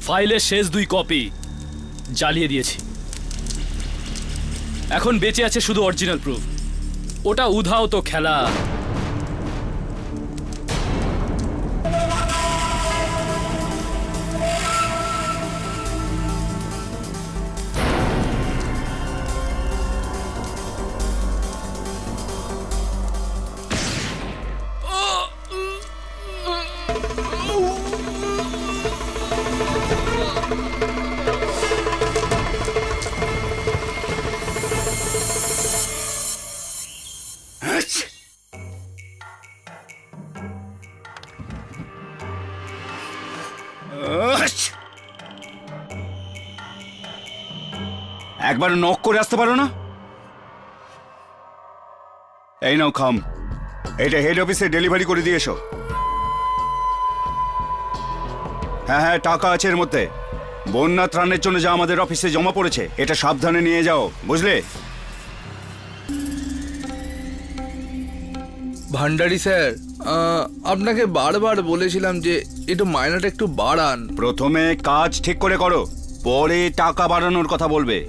ফাইলের শেষ 2 কপি জ্বালিয়ে দিয়েছি। এখন বেঁচে আছে শুধু অরিজিনাল প্রুফ। ওটা উধাও তো খেলা। একবার নক করে আসতে পারো না? এই নাও খাম, এটা হেড অফিসে ডেলিভারি করে দিয়ে এসো। হ্যাঁ হ্যাঁ, টাকা আছে এর মধ্যে। বন্যা ত্রাণের জন্য যা আমাদের অফিসে জমা পড়েছে, এটা সাবধানে নিয়ে যাও, বুঝলে? ভান্ডারি স্যার, আপনাকে বারবার বলেছিলাম যে একটু মাইনাটা একটু বাড়ান। প্রথমে কাজ ঠিক করে করো, পরে টাকা বাড়ানোর কথা বলবে।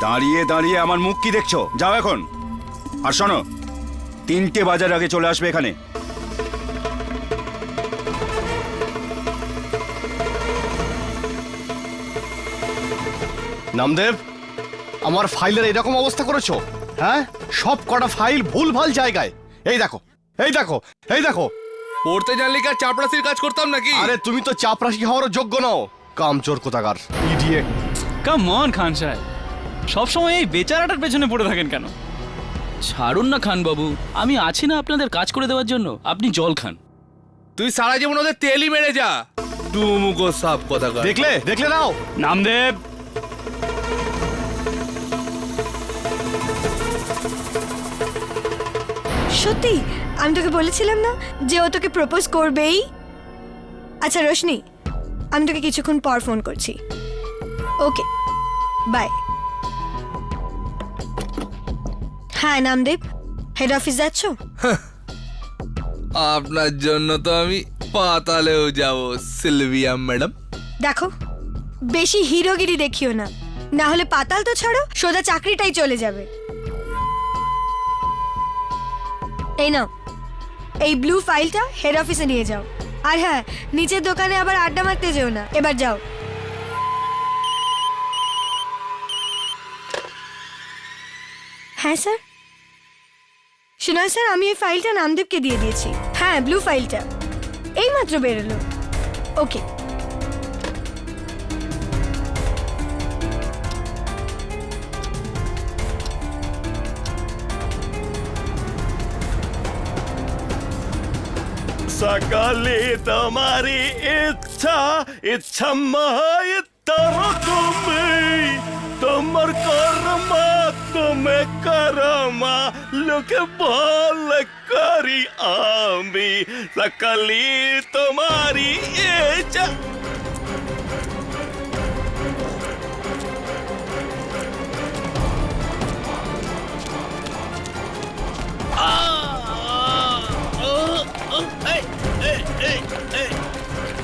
দাঁড়িয়ে দাঁড়িয়ে আমার মুখ কি দেখছো? যাও এখন। আর শোনো, 3টে বাজার আগে চলে আসবে এখানে। নামদেব, আমার ফাইলের এরকম অবস্থা করেছো? হ্যাঁ, সব কটা ফাইল ভুলভাল জায়গায়। এই দেখো, এই দেখো, এই দেখো। পড়তে জানলে কি আর চাপরাশির কাজ করতাম নাকি? আরে তুমি তো চাপরাশি হওয়ারও যোগ্য নও, কামচোর কোথাকার, ইডিয়েট। কাম অন খান সাহেব, সবসময় এই বেচারাটার পেছনে পড়ে থাকেন কেন? ছাড়ুন না খান বাবু, আমি আছি না আপনাদের কাজ করে দেওয়ার জন্য। আপনি জল খান। তুই সারা জীবন ওদের তেলই মেরে যা, টুমুকো সাপ কোথাকার। দেখলে দেখলে নাও। নামদেব, সত্যি আমি তোকে বলেছিলাম না যে ও তোকে প্রপোজ করবেই। আচ্ছা রোশনি, আমি তোকে কিছুক্ষণ পর ফোন করছি। ওকে, বাই। হ্যাঁ নামদেব, হেড অফিস যাচ্ছ? আপনার জন্য তো আমি পাতালেও যাব সিলভিয়া ম্যাডাম। দেখো, বেশি হিরোগিরি দেখিও না, না হলে পাতাল তো ছাড়ো, সোজা চাকরিটাই চলে যাবে। এই নাও, এই ব্লু ফাইলটা হেড অফিসে নিয়ে যাও। আর হ্যাঁ, নিচের দোকানে আবার আড্ডা মারতে যেও না। এবার যাও। হ্যাঁ স্যার। শোনা স্যার, আমি এই ফাইলটা নামদেবকে দিয়ে দিয়েছি। হ্যাঁ, ব্লু ফাইলটা এইমাত্র বেরোলো। ওকে। সকালে তোমারি ইচ্ছা, ইচ্ছা মায় তুমি, তোমার কর্মা তুমি করমা, লোকে বল করি আমি। সকালে তোমারি ইচ্ছা।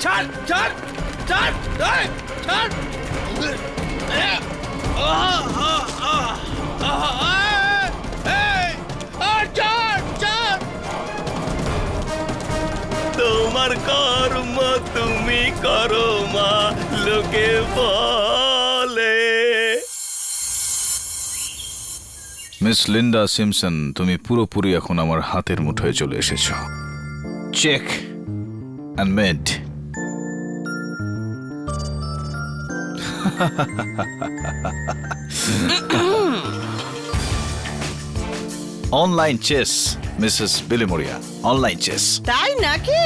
ছাড় ছাড় ছাড় ছাড়। তোমার কর্ম তুমি করো মা, লোকে বলে। মিস লিন্ডা সিমসন, তুমি পুরোপুরি এখন আমার হাতের মুঠোয় চলে এসেছো। Check and mate. Online chess, Mrs Bilimoria, online chess. তাই নাকি?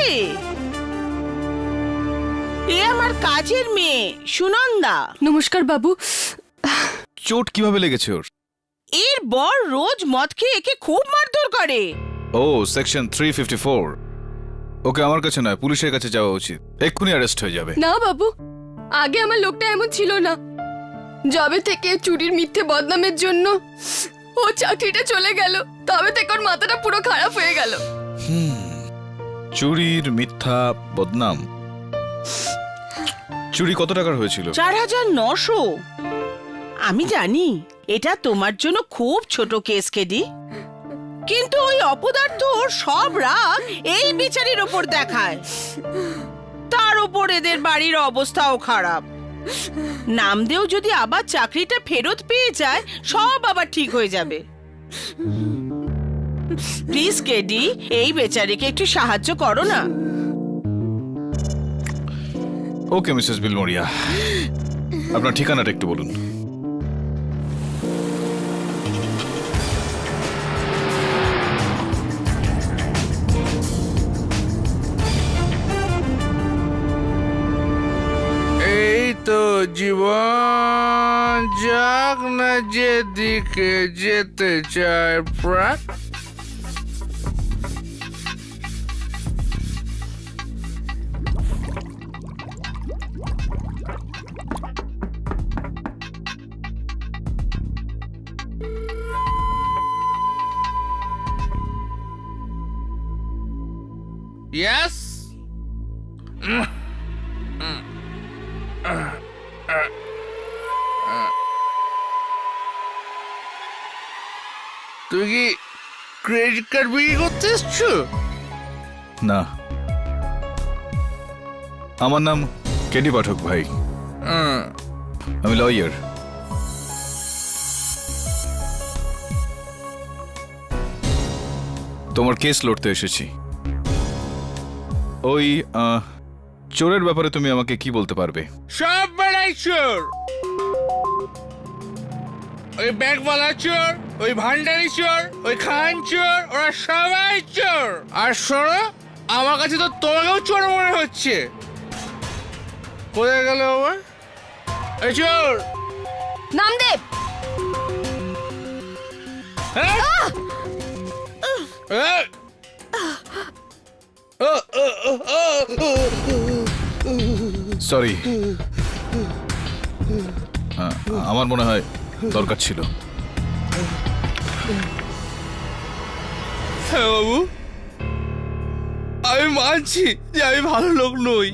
এ আমার কাজের মেয়ে সুনন্দা। নমস্কার বাবু। চোট কিভাবে লেগেছে ওর? এর বর রোজ মদ খেয়ে একে খুব মারধর করে। ও, সেকশন 354। ওকে আমার কাছে নয়, পুলিশের কাছে যাওয়া উচিত। এক্ষুনি অ্যারেস্ট হয়ে যাবে। না বাবু, আগে আমার লোকটা এমন ছিল না। যবে থেকে চুরির মিথ্যে বদনামের জন্য ও চাকরিটা চলে গেল, তবে থেকে ওর মাথাটা পুরো খারাপ হয়ে গেল। চুরির মিথ্যা বদনাম? চুরি কত টাকার হয়েছিল? 4,900। আমি জানি এটা তোমার জন্য খুব ছোট কেস কেডি, কিন্তু ওই অপদার্থ ওর সব রাগ এই বিচারির ওপর দেখায়। তার উপর এদের বাড়ির অবস্থাও খারাপ। নামদেও যদি আবার চাকরিটা ফেরত পেয়ে যায়, সব আবার ঠিক হয়ে যাবে। প্লিজ কেডি, এই বেচারিকে একটু সাহায্য করো না। ওকে মিসেস বিলমোরিয়া, আপনার ঠিকানাটা একটু বলুন। এই তো জীবন, যাক না যেদিকে যেতে চায় প্রাণ। Yes? তুমি কি ক্রেডিট কার্ড বিক্রি করতে এসছো? না, আমার নাম কেডি পাঠক ভাই, আমি লয়ার। তোমার কেস লড়তে এসেছি। ওই চোরের ব্যাপারে তুমি আমাকে কি বলতে পারবে? সব বেড়াই চোর, ওই ব্যাগওয়ালা চোর, ওই ভান্ডারি চোর, ওই খান চোর, ওরা সবাই চোর। আর শোনো, আমার কাছে তো তোমাকেও চোর মনে হচ্ছে। কোথায় গেল আমার এই চোর? নামদেব, হ্যাঁ? সরি, আমার মনে হয় দরকার ছিল। হ্যাঁ বাবু, আমি মানছি যে আমি ভালো লোক নই,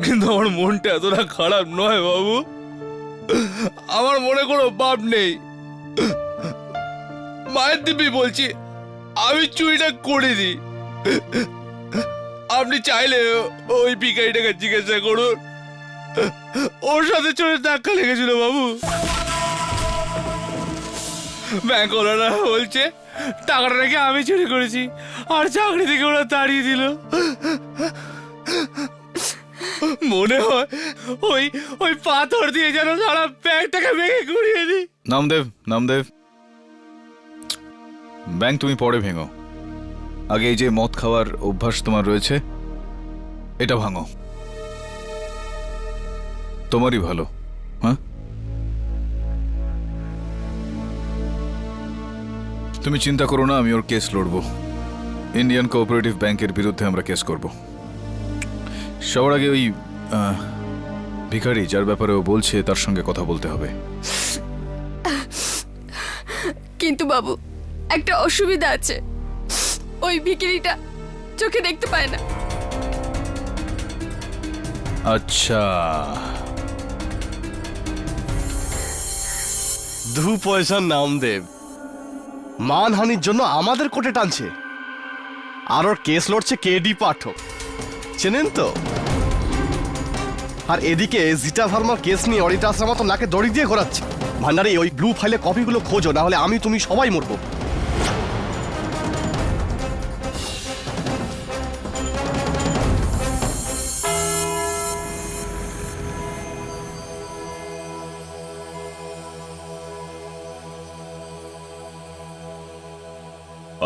কিন্তু আমার মনটা এতটা খারাপ নয় বাবু। আমার মনে কোনো পাপ নেই। মায়ের দিব্যি বলছি, আমি চুরিটা করিনি। আপনি চাইলে ওই ভিখারিটাকে জিজ্ঞাসা করুন, ওর সাথে চোরের ধাক্কা লেগেছিল বাবু। ব্যাংকওয়ালারা বলছে টাকাটা নাকি আমি চুরি করেছি, আর চাকরি থেকে ওরা তাড়িয়ে দিল। মনে হয় ওই ওই পাথর দিয়ে যেন সারা ব্যাংকটাকে ভেঙে ঘুরিয়ে দিই। নামদেব, নামদেব, ব্যাংক তুমি পরে ভেঙো, আগে এই যে মদ খাওয়ার অভ্যাস তোমার রয়েছে এটা ভাঙো, তোমারই ভালো। হ্যাঁ, তুমি চিন্তা করো না, আমি ওর কেস লড়বো। ইন্ডিয়ান কোঅপারেটিভ ব্যাংকের বিরুদ্ধে আমরা কেস করব। সবার আগে ওই ভিখারি যার ব্যাপারে ও বলছে তার সঙ্গে কথা বলতে হবে। কিন্তু বাবু, একটা অসুবিধা আছে। ওই ভিখিরিটা চোখে দেখতে পায় না। আচ্ছা, দু পয়সার নামদেব মানহানির জন্য আমাদের কোর্টে টানছে, আর ওর কেস লড়ছে কেডি পাঠক, চেনেন তো? আর এদিকে জিটা ভার্মার কেস নিয়ে অডিটার্সরা মতো নাকে দড়ি দিয়ে ঘোরাচ্ছে। ভান্ডারে ওই ব্লু ফাইলে কপিগুলো খোঁজো, না হলে আমি তুমি সবাই মরবো।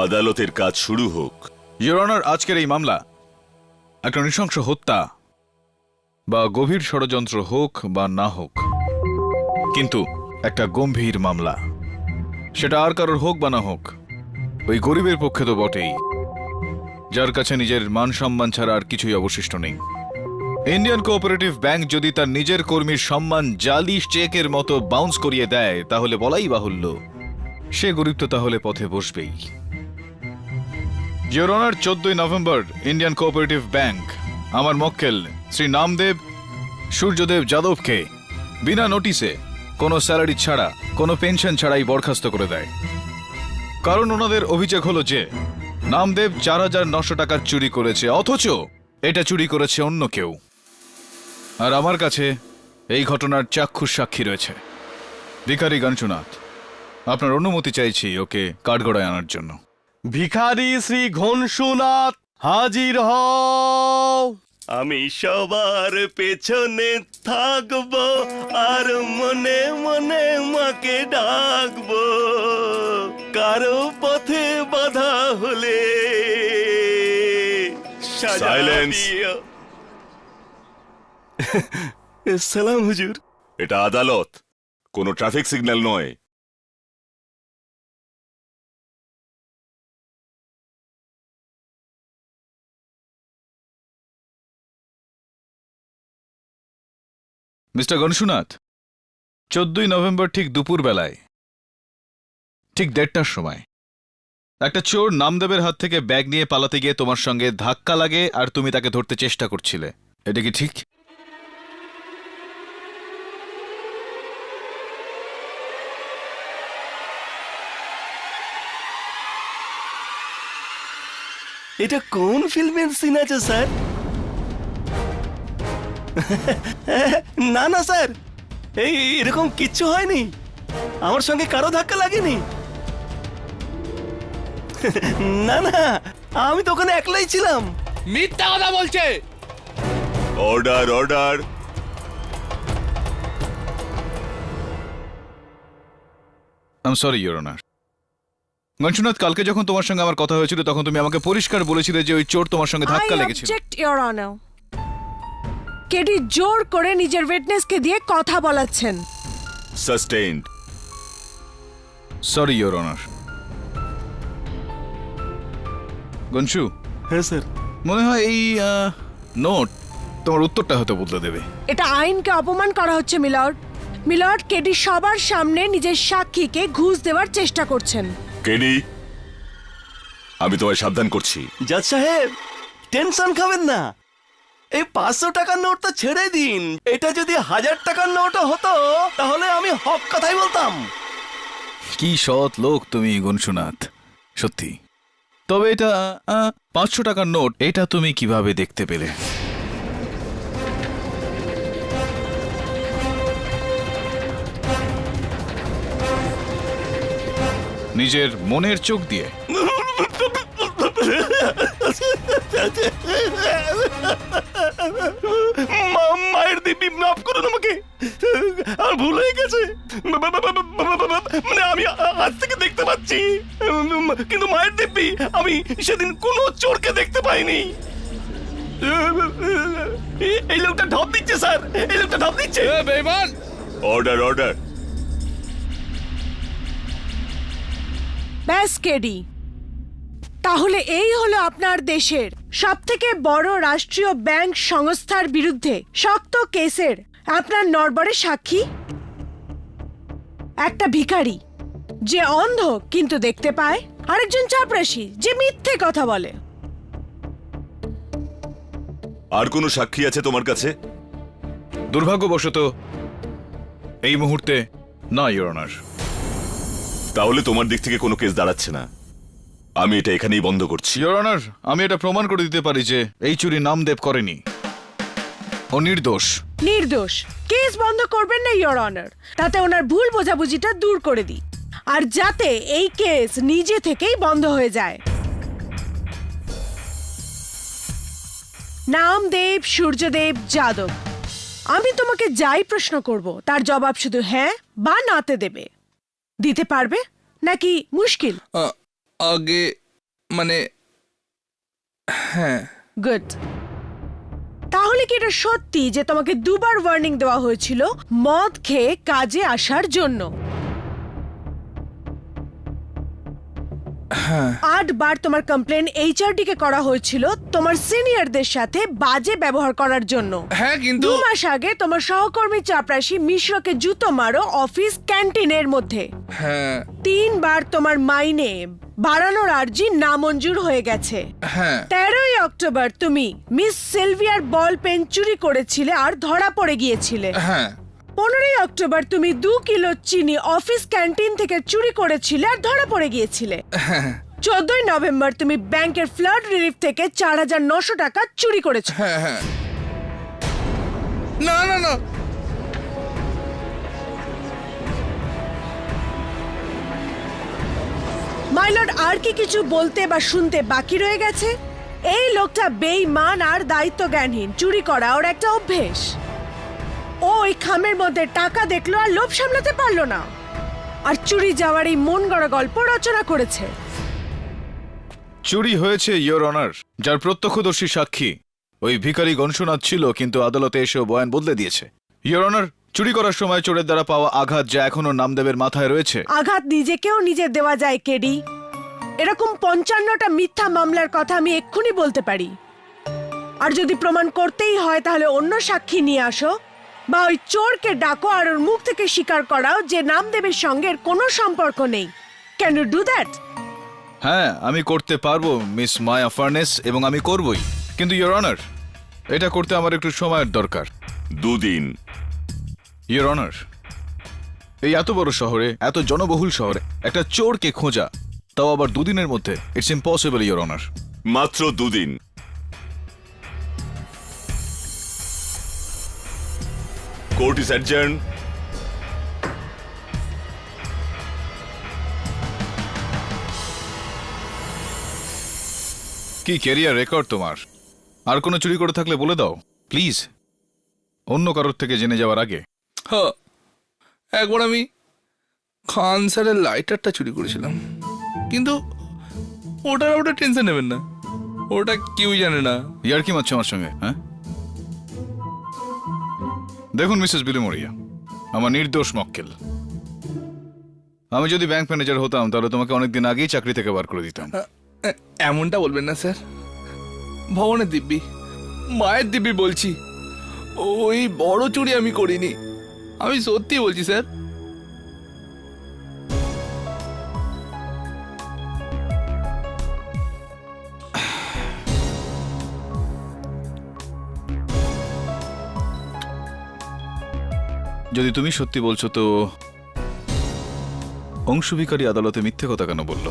আদালতের কাজ শুরু হোক। ইওর অনার, আজকের এই মামলা একটা নৃশংস হত্যা বা গভীর ষড়যন্ত্র হোক বা না হোক, কিন্তু একটা গম্ভীর মামলা। সেটা আর কারোর হোক বা না হোক, ওই গরিবের পক্ষে তো বটেই, যার কাছে নিজের মান সম্মান ছাড়া আর কিছুই অবশিষ্ট নেই। ইন্ডিয়ান কোঅপারেটিভ ব্যাংক যদি তার নিজের কর্মীর সম্মান জালি চেকের মতো বাউন্স করিয়ে দেয়, তাহলে বলাই বাহুল্য সে গরিব তো তাহলে পথে বসবেই। ইওর অনার, 14ই নভেম্বর ইন্ডিয়ান কোঅপারেটিভ ব্যাংক আমার মক্কেল শ্রী নামদেব সূর্যদেব যাদবকে বিনা নোটিসে, কোনো স্যালারি ছাড়া, কোনো পেনশন ছাড়াই বরখাস্ত করে দেয়। কারণ ওনাদের অভিযোগ হলো যে নামদেব 4,900 টাকার চুরি করেছে, অথচ এটা চুরি করেছে অন্য কেউ। আর আমার কাছে এই ঘটনার চাক্ষুষ সাক্ষী রয়েছে। ভিখারি গণশুনাথ, আপনার অনুমতি চাইছি ওকে কাঠগড়ায় আনার জন্য। ভিখারি শ্রী ঘনশুনাথ হাজির হও। আমি সবার পেছনে থাকবো আর মনে মনে মাকে ডাকবো, কারো পথে বাধা হলে Silence! সালাম হুজুর। এটা আদালত, কোনো ট্রাফিক সিগন্যাল নয়। মিস্টার গণশুনাথ, 14ই নভেম্বর ঠিক দুপুর বেলায়, ঠিক 1:30টার সময় একটা চোর নামদেবের হাত থেকে ব্যাগ নিয়ে পালাতে গিয়ে তোমার সঙ্গে ধাক্কা লাগে আর তুমি তাকে ধরতে চেষ্টা করছিলে। এটা কি ঠিক? এটা কোন ফিল্মের সিন আছে স্যার? না না স্যার, এই এরকম কিচ্ছু হয়নি, আমার সঙ্গে কারো ধাক্কা লাগেনি। না না, আমি তো ওখানে একলাই ছিলাম। মিথ্যা কথা বলছে। Order, order. I am sorry your honour. গণশুনাথ, কালকে যখন তোমার সঙ্গে আমার কথা হয়েছিল তখন তুমি আমাকে পরিষ্কার বলেছিলে যে ওই চোর তোমার সঙ্গে ধাক্কা লেগেছিল। ইওর অনার, কেডি জোর করে নিজের উইটনেসকে দিয়ে কথা বলাচ্ছেন। Sustained. Sorry your honour. Gonshu, হ্যাঁ স্যার। মনে হয় এই নোট তোমার উত্তরটা হয়তো বদলে দেবে। এটা আইনকে অপমান করা হচ্ছে মিলর্ড। মিলর্ড, কেডি সবার সামনে নিজের সাক্ষীকে ঘুষ দেওয়ার চেষ্টা করছেন। কেডি, আমি তোমায় সাবধান করছি। জাজ সাহেব, টেনশন খাবেন না। এই 500 টাকার নোটটা ছেড়ে দিন। এটা যদি 1000 টাকার নোটও হতো তাহলে আমি হক কথাই বলতাম। কি সৎ লোক তুমি গণশুনাথ, সত্যি। তবে এটা 500 টাকার নোট, এটা তুমি কিভাবে দেখতে পেলে? নিজের মনের চোখ দিয়ে? মায়ের দিব্যি মাফ করুন আমাকে, আর ভুল হয়ে গেছে। মানে আমি আজ থেকে দেখতে পাচ্ছি, কিন্তু মায়ের দিব্যি আমি সেদিন কোনো চোরকে দেখতে পাইনি। এই লোকটা ঢপ দিচ্ছে স্যার, এই লোকটা ঢপ দিচ্ছে। বেঈমান! Order, order. ব্যাস কেডি, তাহলে এই হলো আপনার দেশের সবথেকে বড় রাষ্ট্রীয় ব্যাংক সংস্থার বিরুদ্ধে শক্ত কেসের আপনার নড়বড়ে সাক্ষী। একটা ভিখারি যে অন্ধ কিন্তু দেখতে পায়, আরেকজন চাপরাশি যে মিথ্যে কথা বলে। আর কোনো সাক্ষী আছে তোমার কাছে? দুর্ভাগ্যবশত এই মুহূর্তে না ইওর অনার। তাহলে তোমার দিক থেকে কোনো কেস দাঁড়াচ্ছে না, আমি এটা এখানেই বন্ধ করছি। ইওর অনার, আমি এটা প্রমাণ করে দিতে পারি যে এই চুরি নামদেব করেনি, ও নির্দোষ। নির্দোষ? কেস বন্ধ করবেন না ইওর অনার, তাতে ওনার ভুল বোঝাবুঝিটা দূর করে দিই, আর যাতে এই কেস নিজে থেকেই বন্ধ হয়ে যায়। নামদেব সূর্যদেব যাদব, আমি তোমাকে যাই প্রশ্ন করব তার জবাব শুধু হ্যাঁ বা নাতে দেবে। দিতে পারবে নাকি মুশকিল? আগে মানে হ্যাঁ। গুড। তাহলে কি এটা সত্যি যে তোমাকে দুবার ওয়ার্নিং দেওয়া হয়েছিল মদ খেয়ে কাজে আসার জন্য? হ্যাঁ 8 বার তোমার কমপ্লেন এইচআরডি কে করা হয়েছিল তোমার সিনিয়রদের সাথে বাজে ব্যবহার করার জন্য। হ্যাঁ কিন্তু 2 মাস আগে তোমার সহকর্মী চাপরাশি মিশ্রকে জুতো মারো অফিস ক্যান্টিনের মধ্যে। হ্যাঁ 3 বার তোমার মাইনে বাড়ানোর আর্জি নামঞ্জুর হয়ে গেছে। হ্যাঁ 13ই অক্টোবর তুমি মিস সিলভিয়ার বল পেন চুরি করেছিলে আর ধরা পড়ে গিয়েছিলে। হ্যাঁ 15ই অক্টোবর তুমি 2 কিলো চিনি অফিস ক্যান্টিন থেকে চুরি করেছিলে আর ধরা পড়ে গিয়েছিলে। 14ই নভেম্বর তুমি ব্যাংকের ফ্লাড রিলিফ থেকে 4900 টাকা চুরি করেছো। হ্যাঁ হ্যাঁ না না না মাইলর্ড আর কি কিছু বলতে বা শুনতে বাকি রয়ে গেছে? এই লোকটা বেঈমান আর দায়িত্বজ্ঞানহীন। চুরি করা ওর একটা অভ্যেস। ও ওই খামের মধ্যে টাকা দেখলো আর লোভ সামলাতে পারলো না, আর চুরি যাওয়ার এই মন গড়া গল্প রচনা করেছে। চুরি হয়েছে ইয়োর অনার, যার প্রত্যক্ষদর্শী সাক্ষী ওই ভিখারি গনসুনাথ ছিল, কিন্তু আদালতে এসেও বয়ান বদলে দিয়েছে। ইয়োর অনার, চুরি করার সময় চোরের দ্বারা পাওয়া আঘাত যা এখনো নামদেবের মাথায় রয়েছে। আঘাত নিজেকেও নিজে দেওয়া যায় কেডি। এরকম 55টা মিথ্যা মামলার কথা আমি এক্ষুনি বলতে পারি। আর যদি প্রমাণ করতেই হয় তাহলে অন্য সাক্ষী নিয়ে আসো, বা ওই চোরকে ডাকো আর ওর মুখ থেকে স্বীকার করাও যে নামদেবের সঙ্গে এর কোনো সম্পর্ক নেই। Can you do that? হ্যাঁ, আমি করতে পারবো মিস মায়া ফার্নেস, এবং আমি করবই। কিন্তু ইয়োর অনার, এটা করতে আমার একটু সময়ের দরকার। 2 দিন। ইয়োর অনার, এই এত বড় শহরে, এত জনবহুল শহরে একটা চোরকে খোঁজা, তাও আবার 2 দিনের মধ্যে, ইটস ইম্পসিবল ইয়োর অনার। মাত্র 2 দিন। Court is adjourn. কি ক্যারিয়ার রেকর্ড তোমার! আর কোনো চুরি করে থাকলে বলে দাও প্লিজ, অন্য কারোর থেকে জেনে যাওয়ার আগে। হ্যাঁ একবার আমি খান স্যারের লাইটারটা চুরি করেছিলাম, কিন্তু ওটা টেনশন নেবেন না, ওটা কেউ জানে না। ইয়ার কি মারছো আমার সঙ্গে? হ্যাঁ, দেখুন মিসেস বিলুমরিয়া, আমার নির্দোষ মক্কেল। আমি যদি ব্যাংক ম্যানেজার হতাম তাহলে তোমাকে অনেকদিন আগেই চাকরি থেকে বার করে দিতাম। এমনটা বলবেন না স্যার, ভবনের দিব্যি, মায়ের দিব্যি বলছি, ওই বড় চুরি আমি করিনি, আমি সত্যি বলছি স্যার। যদি তুমি সত্যি বলছো তো অংশবিকারী আদালতে মিথ্যে কথা কেন বললো?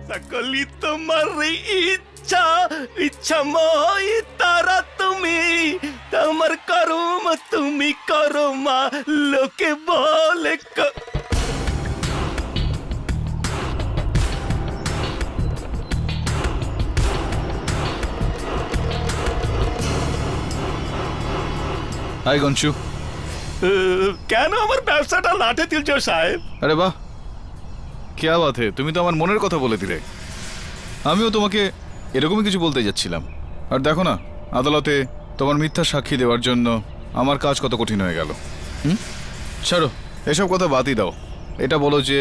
সকলি তোমার ইচ্ছা, ইচ্ছাময় তারা তুমি, তোমার করম তুমি করো মা, লোকে বলে হাই গঞ্চু। কেন আমার ব্যবসাটা লাঠে তুলছো সাহেব? আরে বাহ, क्या बात है, তুমি তো আমার মনের কথা বলে দিলে। আমিও তোমাকে এরকমই কিছু বলতে যাচ্ছিলাম। আর দেখো না, আদালতে তোমার মিথ্যা সাক্ষী দেওয়ার জন্য আমার কাজ কত কঠিন হয়ে গেল। ছাড়ো, এসব কথা বাদই দাও। এটা বলো যে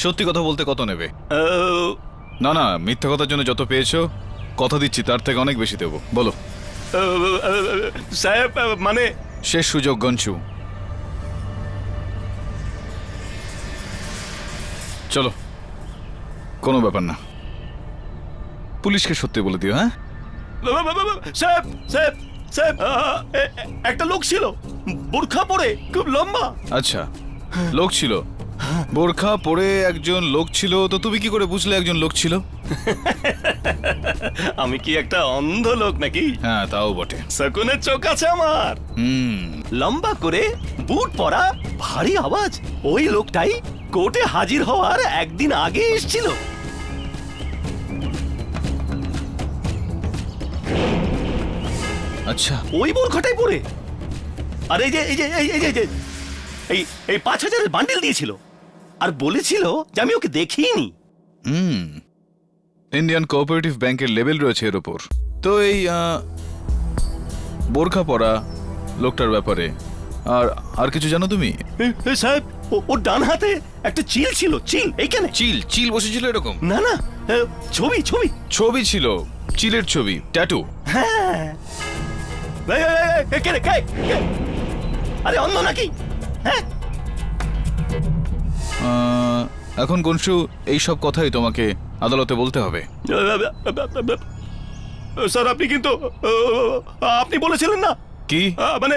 সত্যি কথা বলতে কত নেবে? না না, মিথ্যা কথার জন্য যত পেয়েছো, কথা দিচ্ছি তার থেকে অনেক বেশি দেবো। বলো সাহেব, মানে শেষ সুযোগ গঞ্চু, চলো, কোনো ব্যাপার না, পুলিশকে সত্যি বলে দিও। হ্যাঁ সাহেব, সাহেব, সাহেব, একটা লোক ছিল বোরখা পরে, খুব লম্বা। আচ্ছা, লোক ছিল, বোরখা পরে একজন লোক ছিল। তো তুমি কি করে বুঝলে একজন লোক ছিল? আমি কি একটা অন্ধ লোক নাকি? হ্যাঁ, তাও বটে। শকুনের চোখ আছে আমার। লম্বা করে, বুট পরা, ভারী আওয়াজ, ওই লোকটাই কোর্টে হাজির হওয়ার একদিন আগে এসেছিল। আচ্ছা, ওই বোরখাটাই পরে। আর এই যে এই যে এই যে এই 5000-এর বান্ডিল দিয়েছিল, আর বলেছিল যে আমি ওকে দেখিনি। ইন্ডিয়ান কোঅপারেটিভ ব্যাংকের লেবেল রয়েছে এর ওপর। তো এই বোরখা পরা লোকটার ব্যাপারে আর কিছু জানো তুমি? সাহেব, ওর ডান হাতে একটা চিল ছিল, চিল এইখানে। চিল চিল বসেছিল এরকম? না না, ছবি ছবি ছবি ছিল, চিলের ছবি, ট্যাটু। হ্যাঁ। আরে অন্ধ নাকি? হ্যাঁ, এখন গনশু এই সব কথাই তোমাকে আদালতে বলতে হবে। স্যার আপনি কিন্তু আপনি বলেছিলেন না কি? মানে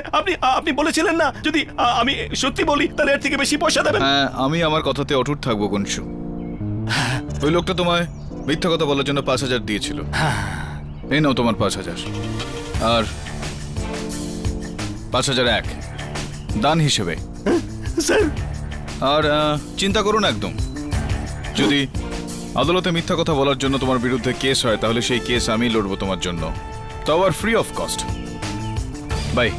আপনি বলেছিলেন না যদি আমি সত্যি বলি তাহলে এর থেকে বেশি পয়সা দেবেন। হ্যাঁ, আমি আমার কথাতে অটুট থাকবো গনশু। ওই লোকটা তোমায় মিথ্যা কথা বলার জন্য 5,000 দিয়েছিল। এই নাও তোমার 5,000, আর 5,001 দান হিসেবে। স্যার, আর চিন্তা করো না একদম, যদি আদালতে মিথ্যা কথা বলার জন্য তোমার বিরুদ্ধে কেস হয় তাহলে সেই কেস আমি লড়বো তোমার জন্য, তাও আর ফ্রি অফ কস্ট। বাই।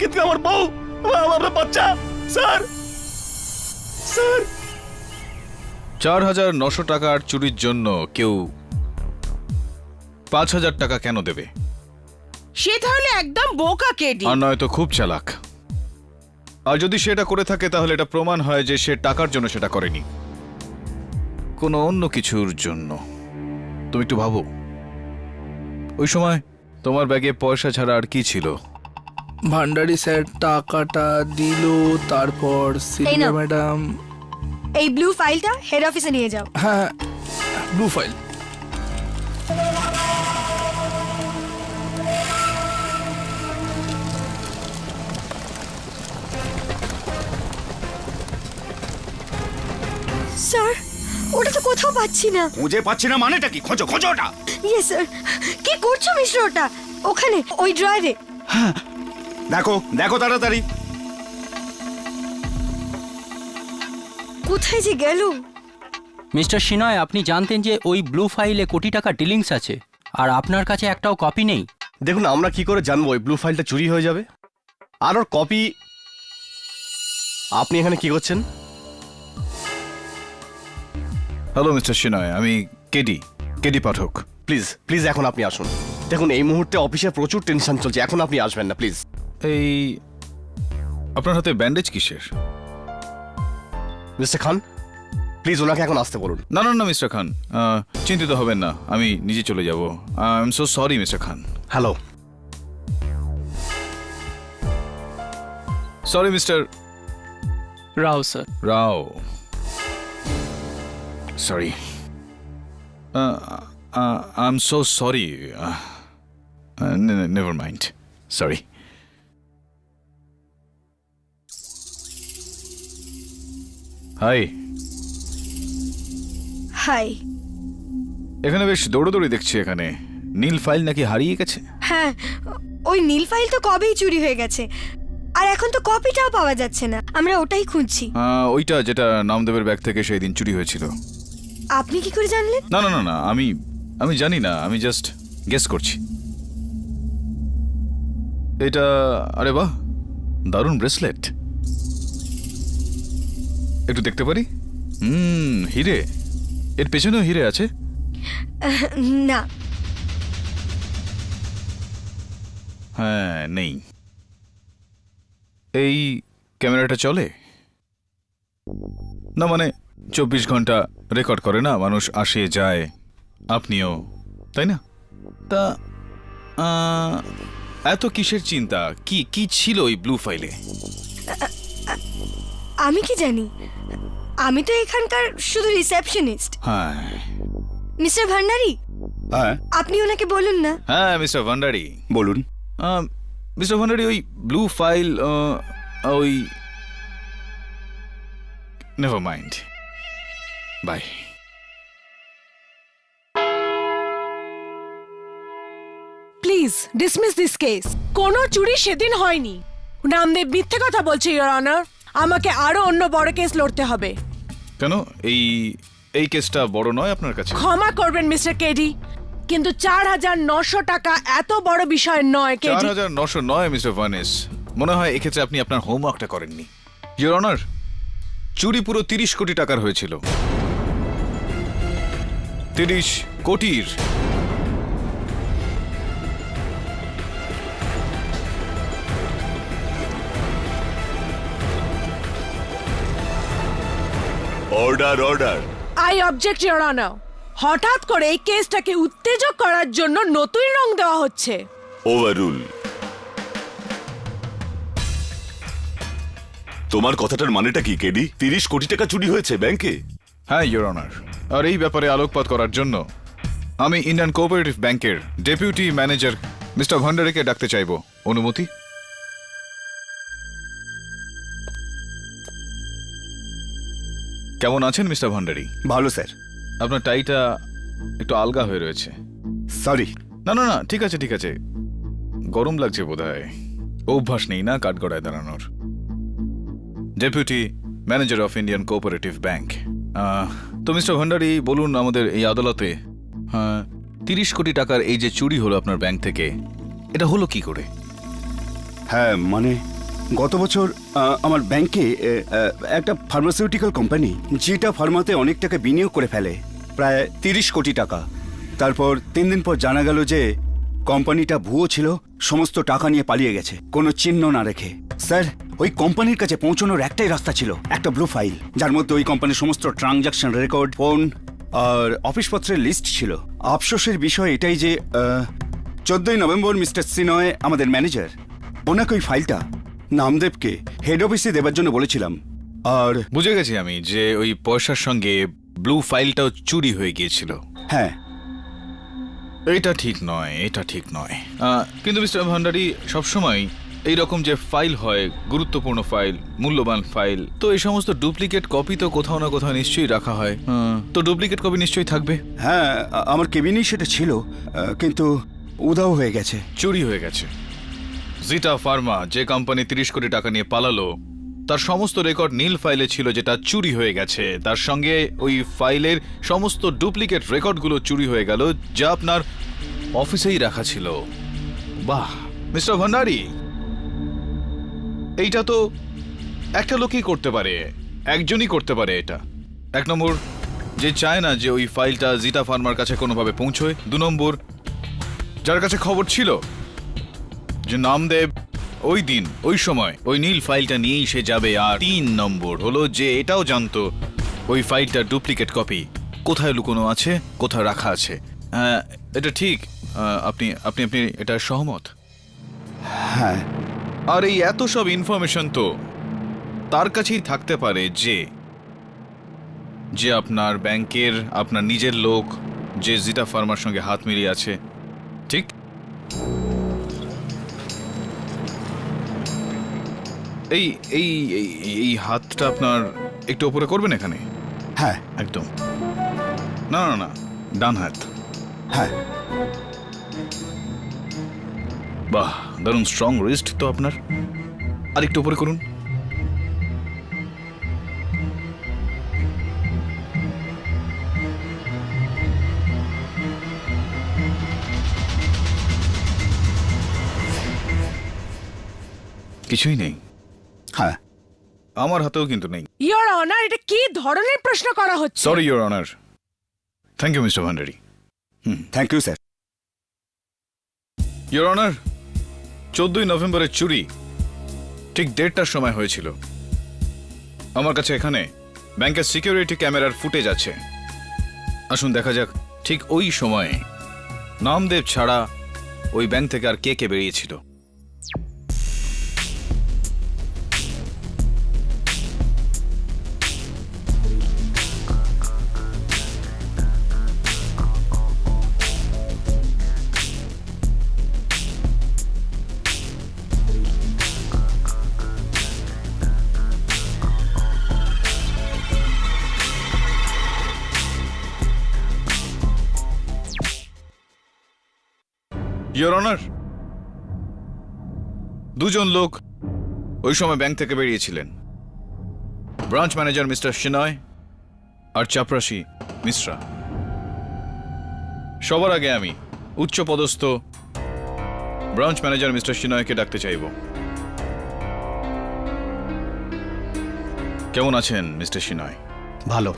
কিন্তু আমার বউ, আমার বাচ্চা। স্যার স্যার 4,900 টাকার চুরির জন্য কেউ 5,000 টাকা কেন দেবে? সে তাহলে একদম বোকা কেডি। আর নয়তো খুব চালাক। আর যদি সেটা করে থাকে তাহলে এটা প্রমাণ হয় যে সে টাকার জন্য সেটা করেনি, কোনো অন্য কিছুর জন্য। তুমি একটু ভাবো, ওই সময় তোমার ব্যাগে পয়সা ছাড়া আর কি ছিল? ভান্ডারি স্যার টাকাটা দিল, তারপর সিলভিয়া নাও। ম্যাডাম। এই ব্লু ফাইলটা হেড অফিসে নিয়ে যাও। হ্যাঁ, ব্লু ফাইল। স্যার, ওটা তো কোথাও পাচ্ছি না। খুঁজে পাচ্ছি না মানেটা কি? খোঁজো খোঁজো ওটা। Yes sir. কি করছো মিস্টার? ওটা ওখানে ওই ড্রয়ারে। দেখো দেখো তাড়াতাড়ি। কোথায় যে গেল? মিস্টার সিনয়, আপনি জানতেন যে ওই ব্লু ফাইলে কোটি টাকা ডিলিংস আছে, আর আপনার কাছে একটাও কপি নেই? দেখুন, আমরা কি করে জানবো ওই ব্লু ফাইলটা চুরি হয়ে যাবে? আর ওর কপি। আপনি এখানে কি করছেন? হ্যালো মিস্টার সিনয়, আমি কেডি পাঠক। প্লিজ প্লিজ এখন আপনি আসুন। দেখুন, এই মুহূর্তে অফিসে প্রচুর টেনশন চলছে, এখন আপনি আসবেন না প্লিজ। এই আপনার হাতে ব্যান্ডেজ কিসের? মিস্টার খান, প্লিজ ওনাকে এখন আসতে বলুন। না না না মিস্টার খান, চিন্তিত হবেন না, আমি নিজে চলে যাব। I am so sorry mister Khan. Hello. Sorry mister Rao sir. Rao. Sorry, I am so sorry. Never mind, sorry. Hi. Hi. এখানে বেশ দৌড়োদৌড়ি দেখছি। এখানে নীল ফাইল নাকি হারিয়ে গেছে? হ্যাঁ, ওই নীল ফাইল তো কবেই চুরি হয়ে গেছে, আর এখন তো কপিটাও পাওয়া যাচ্ছে না। আমরা ওটাই খুঁজছি। ওইটা যেটা নামদেবের ব্যাগ থেকে সেই দিন চুরি হয়েছিল। আপনি কি করে জানলেন? না না না না, আমি জানি না, আমি জাস্ট গেস করছি। এটা, আরে বাহ, দারুণ ব্রেসলেট। একটু দেখতে পারি? হিরে। এর পেছনেও হিরে আছে? না। হ্যাঁ, নেই। এই ক্যামেরাটা চলে না? মানে 24 ঘন্টা রেকর্ড করে না, মানুষ আসে যায়, আপনিও, তাই না? তা এত কিসের চিন্তা? কি ছিল ওই ব্লু ফাইলে? আমি কি জানি? আমি তো এখানকার শুধু রিসেপশনিস্ট। হ্যাঁ। মিস্টার ভান্ডারি, হ্যাঁ আপনি ওনাকে বলুন না। হ্যাঁ মিস্টার ভান্ডারি বলুন। মিস্টার ভান্ডারি, ওই ব্লু ফাইল, ওই never mind, bye. Please dismiss this case. কোনো চুরি সেদিন হয়নি। নামদেব মিথ্যে কথা বলছে, ইওর অনার। আমাকে আরো অন্য বড় কেস লড়তে হবে। কেন? এই কেসটা বড় নয় আপনার কাছে? ক্ষমা করবেন মিস্টার কেডি, কিন্তু 4,900 টাকা এত বড় বিষয় নয় কেডি। 4,900 নয় মিস্টার ভানেস, মনে হয় এক্ষেত্রে আপনি আপনার হোমওয়ার্কটা করেননি। ইওর অনার, চুরি পুরো 30 কোটি টাকার হয়েছিল। 30 কোটির। Order order. I object your honour. হঠাৎ করে এই কেসটাকে উত্তেজক করার জন্য নতুন রং দেওয়া হচ্ছে। ওভাররুল। তোমার কথাটার মানেটা কি কেডি? 30 কোটি টাকা চুরি হয়েছে ব্যাংকে? হ্যাঁ ইওর অনার, আর এই ব্যাপারে আলোকপাত করার জন্য আমি ইন্ডিয়ান কোঅপারেটিভ ব্যাংকের ডেপুটি ম্যানেজার মিস্টার ভান্ডারিকে ডাকতে চাইব। অনুমতি? কেমন আছেন মিস্টার ভান্ডারি? ভালো স্যার। আপনার টাইটা একটু আলগা হয়ে রয়েছে। সরি। না না না, ঠিক আছে ঠিক আছে, গরম লাগছে বোধহয়। অভ্যাস নেই না কাঠগড়ায় দাঁড়ানোর। Deputy manager of Indian cooperative bank. তো মিস্টার ভান্ডারি বলুন, আমাদের এই আদালতে 30 কোটি টাকার এই যে চুরি হলো আপনার ব্যাংক থেকে, এটা হলো কি করে? হ্যাঁ মানে গত বছর আমার ব্যাংকে একটা ফার্মাসিউটিক্যাল কোম্পানি, যেটা ফার্মাতে অনেক টাকা বিনিয়োগ করে ফেলে, প্রায় 30 কোটি টাকা। তারপর 3 দিন পর জানা গেল যে কোম্পানিটা ভুয়ো ছিল, সমস্ত টাকা নিয়ে পালিয়ে গেছে কোনো চিহ্ন না রেখে। স্যার, ওই কোম্পানির কাছে পৌঁছানোর একটাই রাস্তা ছিল, একটা ব্লু ফাইল, যার মধ্যে ওই কোম্পানির সমস্ত ট্রানজাকশন রেকর্ড, ফোন আর অফিসপত্রের লিস্ট ছিল। আফসোসের বিষয় এটাই যে 14ই নভেম্বর মিস্টার সিনয়, আমাদের ম্যানেজার, ওনাকে ওই ফাইলটা নামদেবকে হেড অফিসে দেবার জন্য বলেছিলাম। আর বুঝে গেছি আমি যে ওই পয়সার সঙ্গে ব্লু ফাইলটাও চুরি হয়ে গিয়েছিল। হ্যাঁ, এটা ঠিক নয়, এটা ঠিক নয়। কিন্তু মিস্টার ভান্ডারি, সবসময় এইরকম যে ফাইল হয়, গুরুত্বপূর্ণ ফাইল, মূল্যবান ফাইল, তো এই সমস্ত ডুপ্লিকেট কপি তো কোথাও না কোথাও নিশ্চয়ই রাখা হয়। তো ডুপ্লিকেট কপি নিশ্চয়ই থাকবে। হ্যাঁ, আমার কেবিনেই সেটা ছিল, কিন্তু উধাও হয়ে গেছে, চুরি হয়ে গেছে। জিটা ফার্মা যে কোম্পানি 30 কোটি টাকা নিয়ে পালালো, তার সমস্ত রেকর্ড নীল ফাইলে ছিল, যেটা চুরি হয়ে গেছে। তার সঙ্গে ওই ফাইলের সমস্ত ডুপ্লিকেট রেকর্ডগুলো চুরি হয়ে গেল, যা আপনার অফিসেই রাখা ছিল। বাহ মিস্টার ভান্ডারি, এইটা তো একটা লোকই করতে পারে, একজনই করতে পারে এটা। 1 নম্বর, যে চায় না যে ওই ফাইলটা জিটা ফার্মার কাছে কোনোভাবে পৌঁছয়। 2 নম্বর, যার কাছে খবর ছিল যে নামদেব ওই দিন ওই সময় ওই নীল ফাইলটা নিয়েই সে যাবে। আর 3 নম্বর হলো যে এটাও জানতো ওই ফাইলটা ডুপ্লিকেট কপি কোথায় লুকোনো আছে, কোথায় রাখা আছে। এটা ঠিক? আপনি আপনি আপনি এটা সহমত? হ্যাঁ। আর এই এত সব ইনফরমেশন তো তার কাছেই থাকতে পারে যে আপনার ব্যাংকের, আপনার নিজের লোক, যে জিটা ফার্মার সঙ্গে হাত মিলিয়ে আছে, ঠিক? এই এই এই হাতটা আপনার একটু উপরে করবেন এখানে। হ্যাঁ একদম। না না না, ডান হাত। হ্যাঁ। বাহ, দারুণ স্ট্রং রিস্ট তো আপনার। আর একটু উপরে করুন। কিছুই নেই। হ্যাঁ, আমার হাতেও কিন্তু নেই। ইওর অনার, এটা কি ধরনের প্রশ্ন করা হচ্ছে? Sorry your honour. Thank you mister Bhandari. Thank you sir. Your honour, 14ই নভেম্বরের চুরি ঠিক 1:30টার সময় হয়েছিল। আমার কাছে এখানে ব্যাংকের সিকিউরিটি ক্যামেরার ফুটেজ আছে। আসুন দেখা যাক ঠিক ওই সময়ে নামদেব ছাড়া ওই ব্যাংক থেকে আর কে কে বেরিয়েছিল। ইওর অনার, 2 জন লোক ওই সময় ব্যাংক থেকে বেরিয়েছিলেন। ব্রাঞ্চ ম্যানেজার মিস্টার সিনয় আর চাপরাশি মিশ্রা। সবার আগে আমি উচ্চপদস্থ ব্রাঞ্চ ম্যানেজার মিস্টার সিনয়কে ডাকতে চাইব। কেমন আছেন মিস্টার সিনয়? ভালো।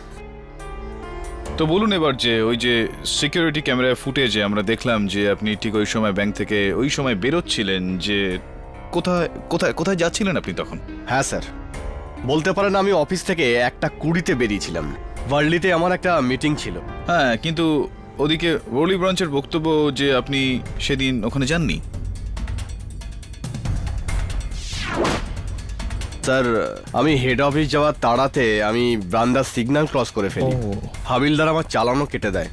তো বলুন এবার যে ওই যে সিকিউরিটি ক্যামেরায় ফুটেজে আমরা দেখলাম যে আপনি ঠিক ওই সময় ব্যাংক থেকে ওই সময় বেরোচ্ছিলেন, যে কোথায় কোথায় কোথায় যাচ্ছিলেন আপনি তখন? হ্যাঁ স্যার, বলতে পারেন আমি অফিস থেকে 1:20 বেরিয়েছিলাম। ওয়ার্ল্ডলিতে আমার একটা মিটিং ছিল। হ্যাঁ, কিন্তু ওদিকে ওয়ার্লি ব্রাঞ্চের বক্তব্য যে আপনি সেদিন ওখানে যাননি। স্যার, আমি হেড অফিস যাওয়ার তাড়াতে আমি ব্রান্দার সিগন্যাল ক্রস করে ফেলি। হাবিলদার আমার চালানো কেটে দেয়,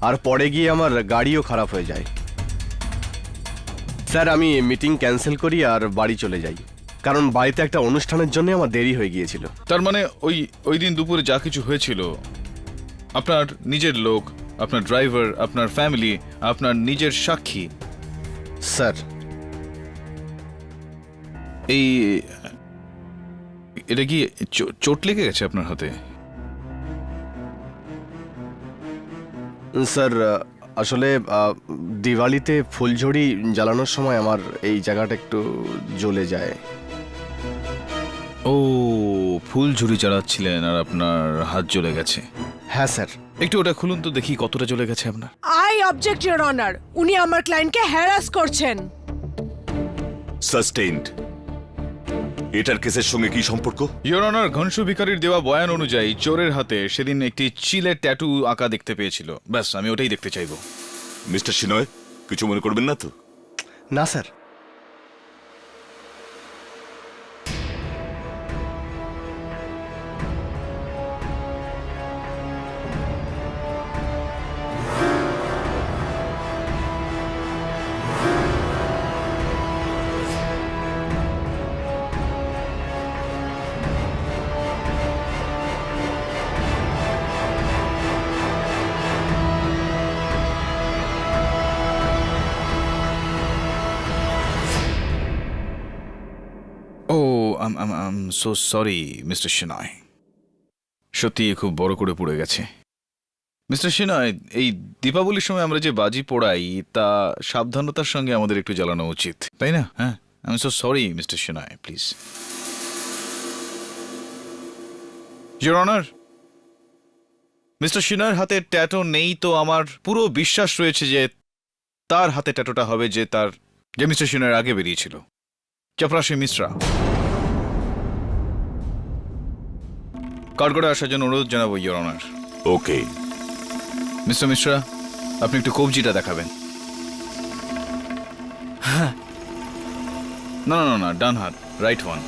আর পরে গিয়ে আমার গাড়িও খারাপ হয়ে যায়। স্যার, আমি মিটিং ক্যান্সেল করি আর বাড়ি চলে যাই, কারণ বাড়িতে একটা অনুষ্ঠানের জন্য আমার দেরি হয়ে গিয়েছিল। তার মানে ওই দিন দুপুরে যা কিছু হয়েছিল, আপনার নিজের লোক, আপনার ড্রাইভার, আপনার ফ্যামিলি, আপনার নিজের সাক্ষী, স্যার, এটা কি চোট লেগে গেছে আপনার হাতে? স্যার, আসলে দিওয়ালিতে ফুলঝড়ি জ্বালানোর সময় আমার এই জায়গাটা একটু জ্বলে যায়। ও, ফুলঝুরি চালাচ্ছিলেন আর আপনার হাত জ্বলে গেছে? হ্যাঁ স্যার। একটু ওটা খুলুন তো দেখি কতটা জ্বলে গেছে আপনার। আই অবজেক্ট ইওর অনার, উনি আমার ক্লায়েন্টকে হ্যারাস করছেন। সাস্টেইনড। এটার কেসের সঙ্গে কি সম্পর্ক? ইওর অনার, ঘনশু ভিখারির দেওয়া বয়ান অনুযায়ী চোরের হাতে সেদিন একটি চিলের ট্যাটু আঁকা দেখতে পেয়েছিল। ব্যাস, আমি ওটাই দেখতে চাইবো। মিস্টার সিনয়, কিছু মনে করবেন না তো? না স্যার। আম সো সরি মিস্টার সিনয়, সত্যি খুব বড় করে পড়ে গেছে। মিস্টার সিনয়, এই দীপাবলির সময় আমরা যে বাজি পোড়াই তা সাবধানতার সঙ্গে আমাদের একটু জ্বালানো উচিত, তাই না? হ্যাঁ, I am so sorry mister Sinoy, please. Your honour, mister সিনয়ের হাতে ট্যাটু নেই, তো আমার পুরো বিশ্বাস রয়েছে যে তার হাতে ট্যাটুটা হবে যে মিস্টার সিনয়ের আগে বেরিয়েছিল, চপরাশি মিশ্রা। কাঠগড়ে আসার জন্য অনুরোধ জানাবো your honour. Okay mister Mishra, আপনি একটু কবজিটা দেখাবেন। না না না, ডান হাত, right one,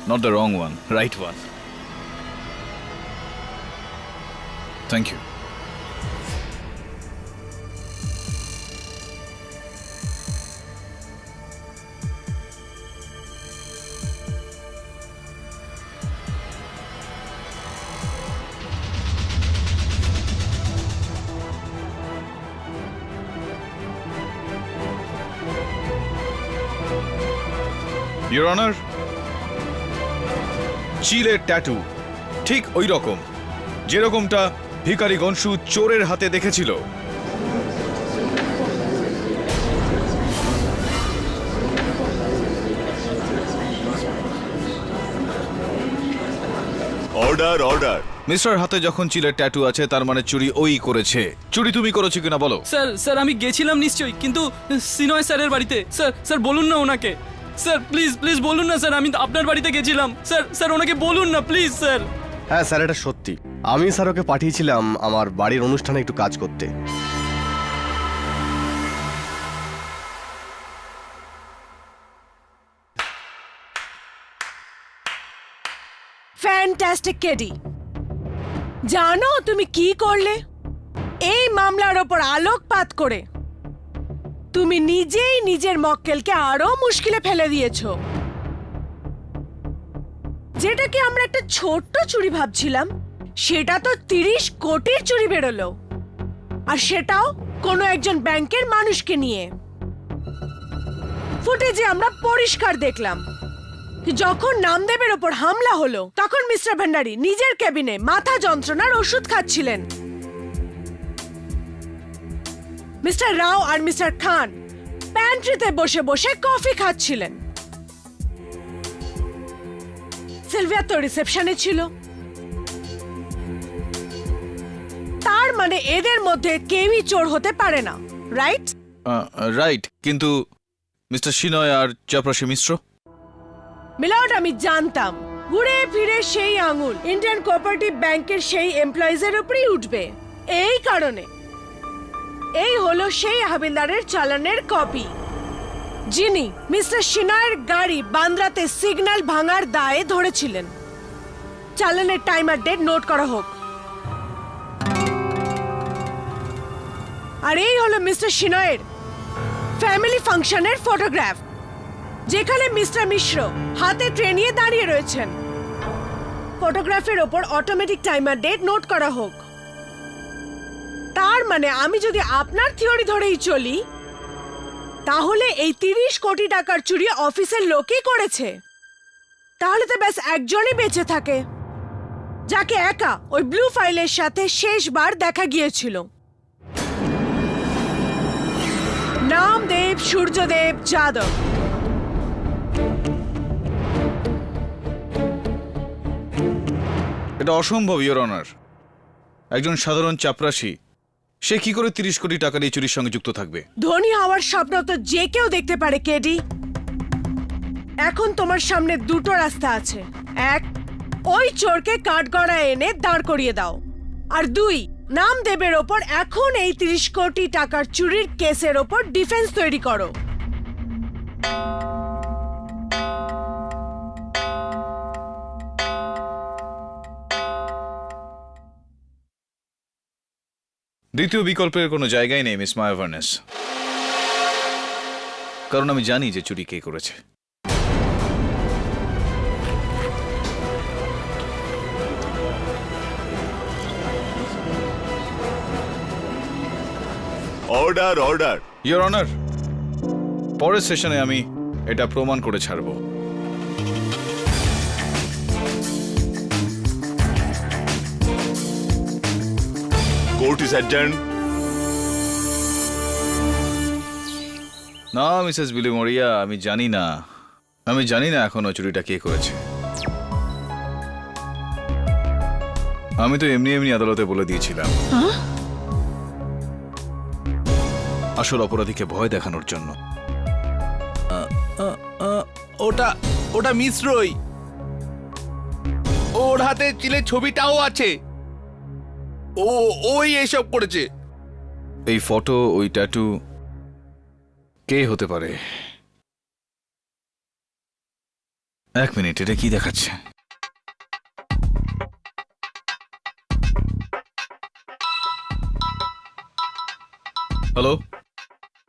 not the wrong one, right one. Thank you. Your honour, চিলের ট্যাটু ঠিক ওই রকম যেরকমটা ভিখারি গনশু চোরের হাতে দেখেছিল। Order order. মিস্টার হাতে যখন চিলের ট্যাটু আছে, তার মানে চুরি ওই করেছে। চুরি তুমি করেছো কিনা বলো? স্যার আমি গেছিলাম নিশ্চয়ই, কিন্তু সিনয় স্যারের বাড়িতে। স্যার বলুন না ওনাকে। স্যার প্লিজ বলুন না স্যার, আমি আপনার বাড়িতে গেছিলাম। স্যার ওনাকে বলুন না প্লিজ স্যার। হ্যাঁ স্যার, এটা সত্যি। আমি স্যার ওকে পাঠিয়েছিলাম আমার বাড়ির অনুষ্ঠানে একটু কাজ করতে। ফ্যান্টাস্টিক কেডি, জানো তুমি কি করলে? এই মামলার ওপর আলোকপাত করে তুমি নিজেই নিজের মক্কেলকে আরো মুশকিলে ফেলে দিয়েছো। যেটাকে আমরা একটা ছোট্ট চুরি ভাবছিলাম, সেটা তো 30 কোটির চুরি বেরোলো, আর সেটাও কোনো একজন ব্যাংকের মানুষকে নিয়ে। ফুটেজে আমরা পরিষ্কার দেখলাম যখন নামদেবের ওপর হামলা হলো, তখন মিস্টার ভান্ডারী নিজের কেবিনে মাথা যন্ত্রণার ওষুধ খাচ্ছিলেন। মিস্টার রাও আর মিস্টার খান প্যান্ট্রিতে বসে বসে কফি খাচ্ছিলেন। সিলভিয়া তো রিসেপশনে ছিল। তার মানে এদের মধ্যে কেউই চোর হতে পারে না, রাইট? রাইট, কিন্তু মিস্টার সিনয় আর চপরাশি মিশ্র? মিলর্ড, আমি জানতাম ঘুরে ফিরে সেই আঙুল ইন্ডিয়ান কোঅপারেটিভ ব্যাংকের সেই এমপ্লয়িজের উপরই উঠবে। এই কারণে এই হলো সেই হাবিলদারের চালানের কপি, যিনি মিস্টার সিনয়ের গাড়ি বান্দ্রাতে সিগন্যাল ভাঙার দায়ে ধরেছিলেন। চালানের টাইম আর ডেট নোট করা হোক। আর এই হলো মিস্টার সিনয়ের ফ্যামিলি ফাংশনের ফটোগ্রাফ, যেখানে মিস্টার মিশ্র হাতে ট্রে নিয়ে দাঁড়িয়ে রয়েছেন। ফটোগ্রাফের ওপর অটোমেটিক টাইমার ডেট নোট করা হোক। তার মানে আমি যদি আপনার থিওরি ধরেই চলি, তাহলে এই 30 কোটি টাকার চুরি অফিসের লোকই করেছে। তাহলে তো ব্যাস একজনই বেঁচে থাকে, যাকে একা ওই ব্লু ফাইলের সাথে শেষবার দেখা গিয়েছিল। নামদেব সূর্যদেব যাদব। এটা অসম্ভব, ইওর অনার। একজন সাধারণ চাপরাশি সে কি করে 30 কোটি টাকার এই চুরির সঙ্গে যুক্ত থাকবে? ধনী হওয়ার স্বপ্ন তো যে কেউ দেখতে পারে কেডি। এখন তোমার সামনে দুটো রাস্তা আছে। এক, ওই চোরকে কাঠগড়ায় এনে দাঁড় করিয়ে দাও। আর দুই, নামদেবের ওপর এখন এই 30 কোটি টাকার চুরির কেসের ওপর ডিফেন্স তৈরি করো। দ্বিতীয় বিকল্পের কোনো জায়গায় নেই মিস মায়া ভার্নেস, কারণ আমি জানি যে চুরি কে করেছে। Order order. ইওর অনার, পরের সেশনে আমি এটা প্রমাণ করে ছাড়ব। Court is adjourn. না মিসেস বিলিমোরিয়া, আমি জানি না এখনো চুরিটা কে করেছে। আমি তো এমনি আদালতে বলে দিয়েছিলাম, আসল অপরাধীকে ভয় দেখানোর জন্য। ওটা মিশ্রই, ওর হাতে চিলের ছবিটাও আছে। ওই এসব করেছে। এই ফটো, ওই ট্যাটু কে হতে পারে? এক মিনিট, এটা কি দেখাচ্ছে? Hello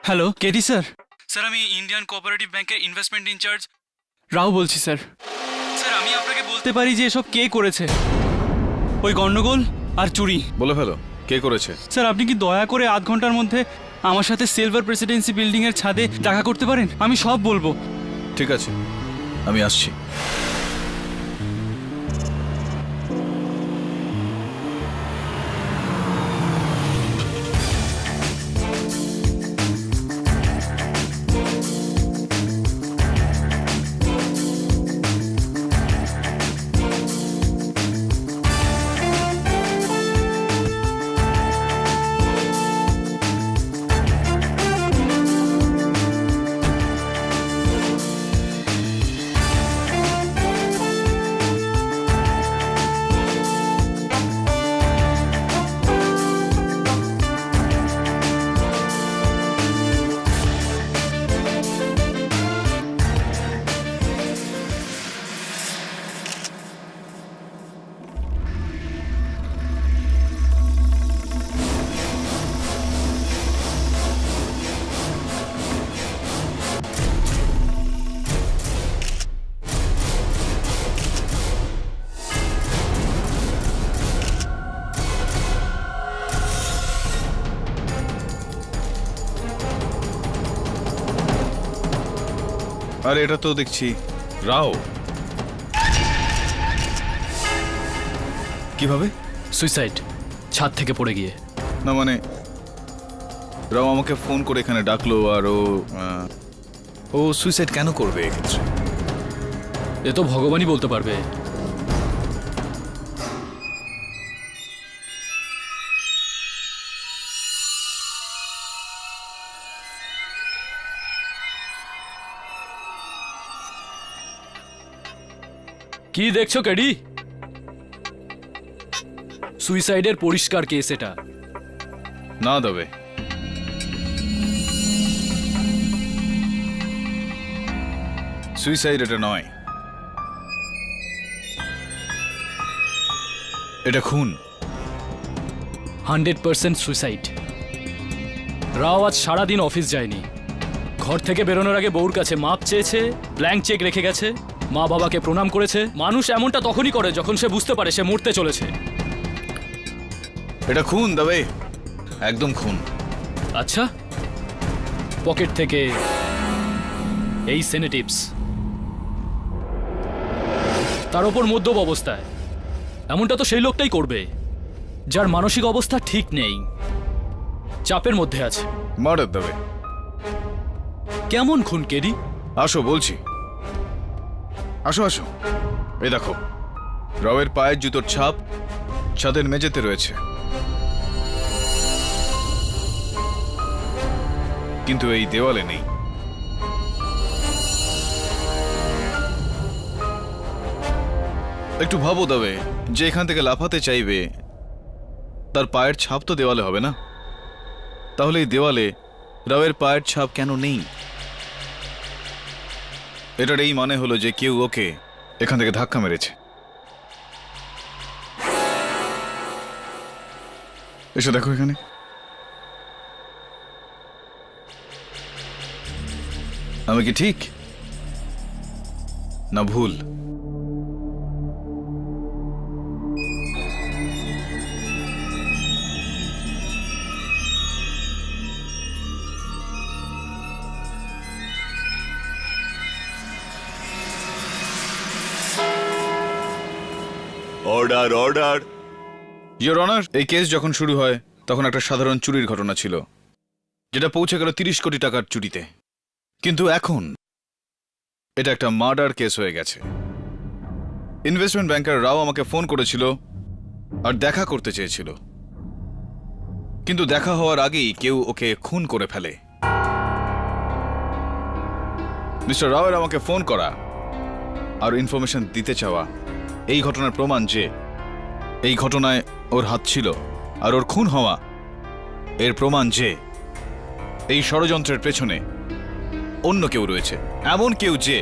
hello, KD sir. Sir, আমি ইন্ডিয়ান কোঅপারেটিভ ব্যাংকের ইনভেস্টমেন্ট ইনচার্জ রাও বলছি স্যার। স্যার, আমি আপনাকে বলতে পারি যে এসব কে করেছে, ওই গন্ডগোল আর চুরি। বলে ফেলো, কে করেছে? স্যার, আপনি কি দয়া করে আধ ঘন্টার মধ্যে আমার সাথে সিলভার প্রেসিডেন্সি বিল্ডিং এর ছাদে দেখা করতে পারেন? আমি সব বলবো। ঠিক আছে, আমি আসছি। আর এটা তো দেখছি রাও। কিভাবে? সুইসাইড, ছাদ থেকে পড়ে গিয়ে। না মানে রাও আমাকে ফোন করে এখানে ডাকলো, আর ও সুইসাইড কেন করবে এক্ষেত্রে? এ তো ভগবানই বলতে পারবে। কি দেখছো কেডি? সুইসাইডের পরিষ্কার কেস এটা। না দেবে, সুইসাইড এটা নয়, এটা খুন। 100% সুইসাইড। রাও আজ সারাদিন অফিস যায়নি, ঘর থেকে বেরোনোর আগে বউর কাছে মাপ চেয়েছে, ব্ল্যাঙ্ক চেক রেখে গেছে, মা বাবাকে প্রণাম করেছে। মানুষ এমনটা তখনই করে যখন সে বুঝতে পারে সে মরতে চলেছে। এটা খুন দেবে, একদম খুন। আচ্ছা, পকেট থেকে এই সেনেটিভস, তার ওপর মদ্যপ অবস্থায়, এমনটা তো সেই লোকটাই করবে যার মানসিক অবস্থা ঠিক নেই, চাপের মধ্যে আছে। মার্ডার দেবে। কেমন খুন কেডি? আসো বলছি, আসো আসো। এই দেখো, রাওয়ের পায়ের জুতোর ছাপ ছাদের মেঝেতে রয়েছে, কিন্তু এই দেওয়ালে নেই। একটু ভাবো তবে, যে এখান থেকে লাফাতে চাইবে তার পায়ের ছাপ তো দেওয়ালে হবে না, তাহলে এই দেওয়ালে রাওয়ের পায়ের ছাপ কেন নেই? এটার এই মানে হলো যে কেউ ওকে এখান থেকে ধাক্কা মেরেছে। এসে দেখো এখানে, আমি কি ঠিক না ভুল? Order order. ইয়োর অনার, এই কেস যখন শুরু হয় তখন একটা সাধারণ চুরির ঘটনা ছিল, যেটা পৌঁছে গেল 30 কোটি টাকার চুরিতে। কিন্তু এখন এটা একটা মার্ডার কেস হয়ে গেছে। ইনভেস্টমেন্ট ব্যাংকার রাও আমাকে ফোন করেছিল আর দেখা করতে চেয়েছিল, কিন্তু দেখা হওয়ার আগেই কেউ ওকে খুন করে ফেলে। মিস্টার রাওয়ের আমাকে ফোন করা আর ইনফরমেশন দিতে চাওয়া এই ঘটনার প্রমাণ যে এই ঘটনায় ওর হাত ছিল, আর ওর খুন হওয়া এর প্রমাণ যে এই ষড়যন্ত্রের পেছনে অন্য কেউ রয়েছে, এমন কেউ যে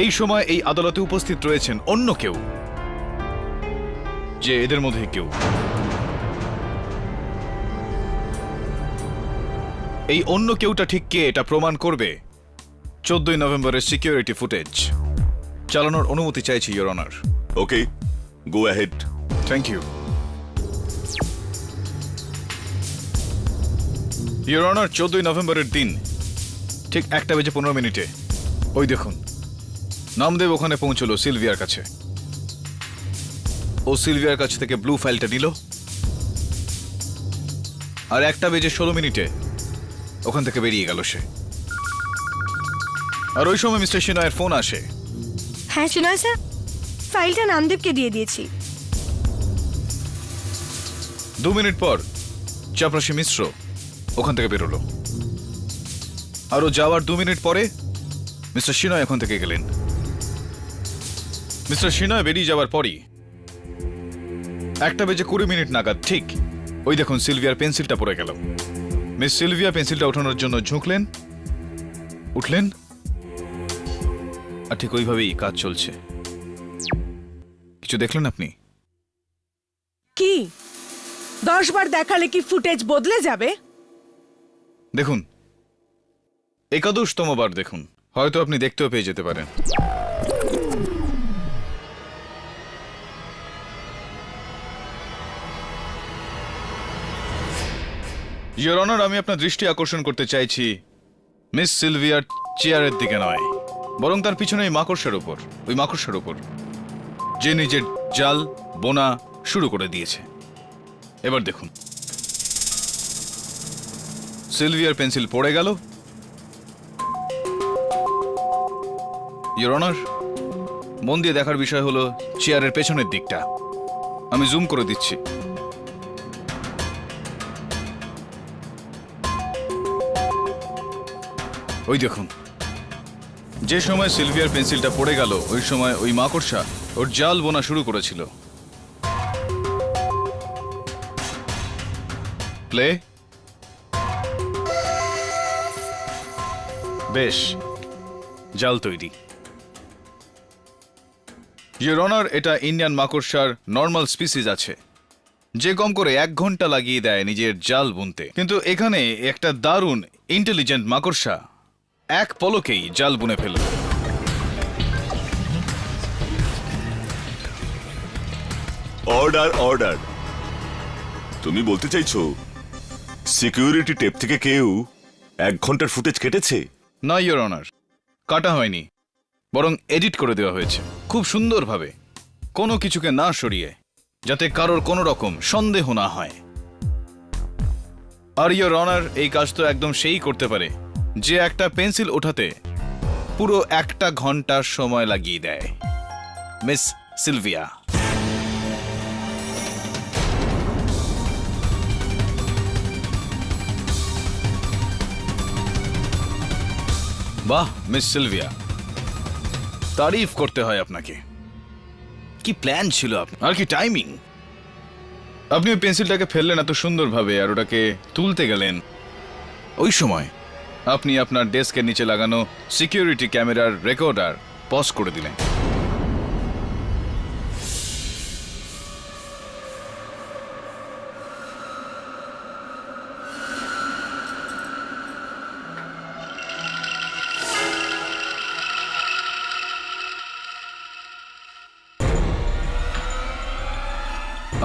এই সময় এই আদালতে উপস্থিত রয়েছেন, অন্য কেউ যে এদের মধ্যে কেউ। এই অন্য কেউটা ঠিক কে এটা প্রমাণ করবে 14ই নভেম্বরের সিকিউরিটি ফুটেজ চালানোর অনুমতি চাইছি your honour. Okay, go ahead. Thank you your honour. 14ই নভেম্বরের দিন ঠিক 1:15 ওই দেখুন, নামদেব ওখানে পৌঁছলো সিলভিয়ার কাছে। ও সিলভিয়ার কাছ থেকে ব্লু ফাইলটা নিল, আর 1:16 ওখান থেকে বেরিয়ে গেল সে। আর ওই সময় মিস্টার সিনয়ের ফোন আসে। হ্যাঁ সিনয় স্যার, ফাইলটা নামদেবকে দিয়ে দিয়েছি। 2 মিনিট পর চাপরাশি মিশ্র ওখান থেকে বেরোলো, আর ও যাওয়ার 2 মিনিট পরে মিস্টার সিনয় ওখান থেকে গেলেন। মিস্টার সিনয় বেরিয়ে যাওয়ার পরই 1:20 নাগাদ ঠিক ওই দেখুন সিলভিয়ার পেন্সিলটা পড়ে গেল। মিস সিলভিয়া পেন্সিলটা ওঠানোর জন্য ঝুঁকলেন, উঠলেন, আর ঠিক ওইভাবেই কাজ চলছে। কিছু দেখলেন আপনি? কি 10 বার দেখালে কি ফুটেজ বদলে যাবে? দেখুন, 11তম বার দেখুন, হয়তো আপনি দেখতেও পেয়ে যেতে পারেন। ইয়োর অনার, আমি আপনার দৃষ্টি আকর্ষণ করতে চাইছি মিস সিলভিয়ার চেয়ারের দিকে নয়, বরং তার পিছনে ওই মাকড়সার উপর, যে নিজের জাল বোনা শুরু করে দিয়েছে। এবার দেখুন, সিলভিয়ার পেন্সিল পড়ে গেল। ইয়োর অনার, মন দিয়ে দেখার বিষয় হলো চেয়ারের পেছনের দিকটা। আমি জুম করে দিচ্ছি। ওই দেখুন, যে সময় সিলভিয়ার পেন্সিলটা পড়ে গেল ওই সময় ওই মাকড়সা ওর জাল বোনা শুরু করেছিল। প্লে। বেশ, জাল তৈরি। ইওর অনার, এটা ইন্ডিয়ান মাকড়সার নর্মাল স্পিসিস আছে যে কম করে 1 ঘন্টা লাগিয়ে দেয় নিজের জাল বুনতে, কিন্তু এখানে একটা দারুণ ইন্টেলিজেন্ট মাকড়সা 1 পলকেই জাল বুনে ফেলল। Order order. তুমি বলতে চাইছো সিকিউরিটি টেপ থেকে কেউ 1 ঘন্টার ফুটেজ কেটেছে? না ইওর অনার, কাটা হয়নি, বরং এডিট করে দেওয়া হয়েছে খুব সুন্দরভাবে, কোনো কিছুকে না সরিয়ে, যাতে কারোর কোনো রকম সন্দেহ না হয়। আর ইওর অনার, এই কাজ তো একদম সেই করতে পারে যে একটা পেন্সিল ওঠাতে পুরো 1 ঘন্টা সময় লাগিয়ে দেয়। Miss Sylvia. বাহ মিস সিলভিয়া, তারিফ করতে হয় আপনাকে। কি প্ল্যান ছিল আপনার, আর কি টাইমিং! আপনি ওই পেন্সিলটাকে ফেললেন এত সুন্দরভাবে আর ওটাকে তুলতে গেলেন, ওই সময় আপনি আপনার ডেস্কের নিচে লাগানো সিকিউরিটি ক্যামেরার রেকর্ডার পজ করে দিলেন।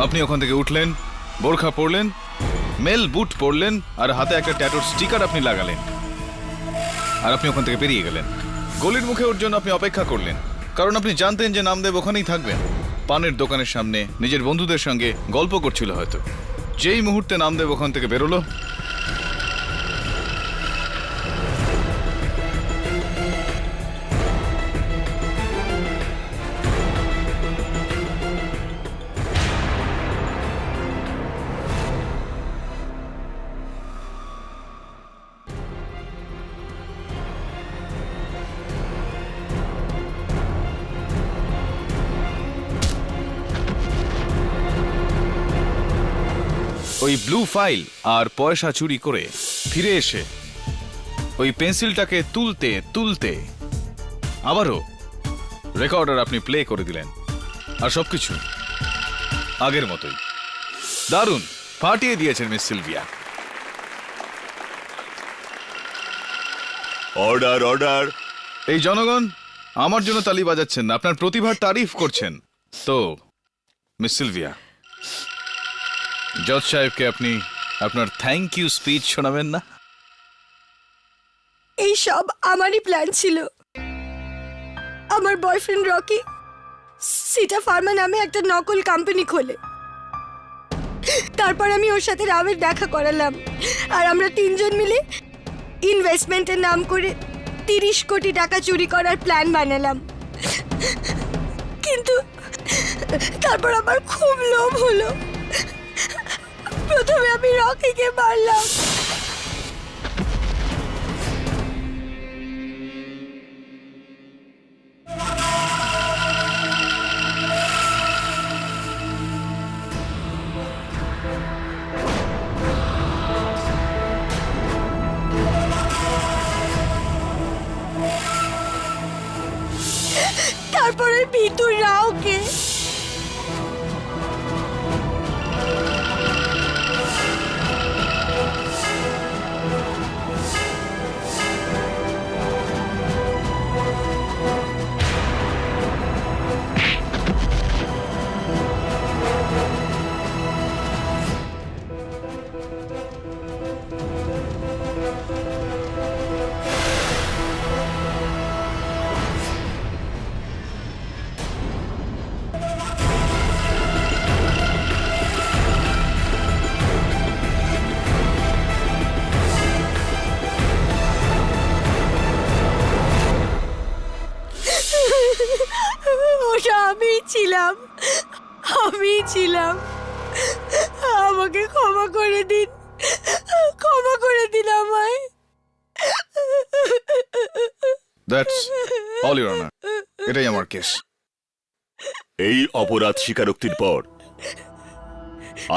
আপনি ওখান থেকে উঠলেন, বোরখা পরলেন, মেল বুট পরলেন আর হাতে একটা ট্যাটুর স্টিকার আপনি লাগালেন, আর আপনি ওখান থেকে বেরিয়ে গেলেন। গলির মুখে ওর জন্য আপনি অপেক্ষা করলেন, কারণ আপনি জানতেন যে নামদেব ওখানেই থাকবেন, পানের দোকানের সামনে নিজের বন্ধুদের সঙ্গে গল্প করছিল হয়তো। যেই মুহূর্তে নামদেব ওখান থেকে বেরোলো, ওই ব্লু ফাইল আর পয়সা চুরি করে ফিরে এসে ওই পেন্সিলটাকে তুলতে তুলতে আবারও রেকর্ডার আপনি প্লে করে দিলেন, আর সবকিছু আগের মতোই। দারুণ, ফাটিয়ে দিয়েছেন মিস সিলভিয়া। Order order. এই জনগণ আমার জন্য তালি বাজাচ্ছেন না, আপনার প্রতিভার তারিফ করছেন। তো মিস সিলভিয়া, জজ সাহেবকে আপনি আপনার থ্যাংক ইউ স্পিচ শোনাবেন না? এই সব আমারই প্ল্যান ছিল। আমার বয়ফ্রেন্ড রকি সিটা ফার্মা নামে একটা নকল কোম্পানি খোলে, তারপর আমি ওর সাথে রামের দেখা করালাম, আর আমরা 3 জন মিলে ইনভেস্টমেন্টের নাম করে 30 কোটি টাকা চুরি করার প্ল্যান বানালাম। কিন্তু তারপর আমার খুব লোভ হলো, প্রথমে আমি রকিকে মারলাম। তারপরে ভিতর রাওকে। ওটা আমি ছিলাম। আমাকে ক্ষমা করে দিন আমায়। That's অল ইউর অনার, এটাই আমার কেস। এই অপরাধ স্বীকারোক্তির পর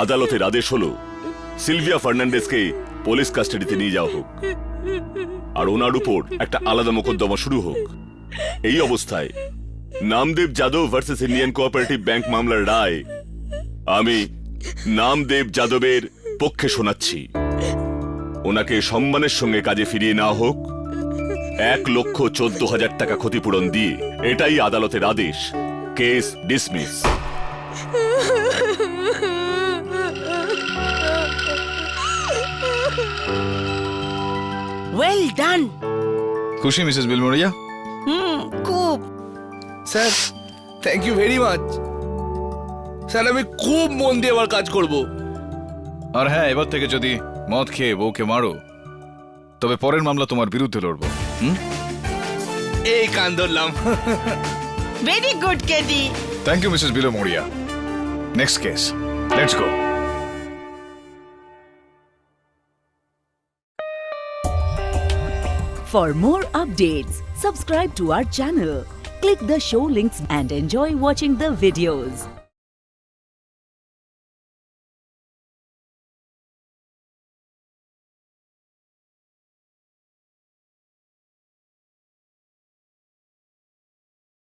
আদালতের আদেশ হলো সিলভিয়া ফার্নান্ডেজকে পুলিশ কাস্টাডিতে নিয়ে যাওয়া হোক আর ওনার উপর একটা আলাদা মোকদ্দমা শুরু হোক। এই অবস্থায় Namdev Yadav versus Indian cooperative bank মামলার রায় আমি নামদেব যাদবের পক্ষে শোনাচ্ছি। ওনাকে সম্মানের সঙ্গে কাজে ফিরিয়ে নেওয়া হোক 1,14,000 টাকা ক্ষতিপূরণ দিয়ে। এটাই আদালতের আদেশ। Case dismiss. Well done. খুশি মিসেস বিলমোরিয়া? খুব। Sir thank you very much. Sir আমি খুব মন দিয়ে আবার কাজ করব। আর হ্যাঁ, এবার থেকে যদি মদ খেয়ে বউকে মারো তবে পরের মামলা তোমার বিরুদ্ধে লড়বো। এই কান ধরলাম। Very good KD. Thank you Mrs Bilimoria. Next case, let's go. For more updates, subscribe to our channel, click the show links and enjoy watching the videos.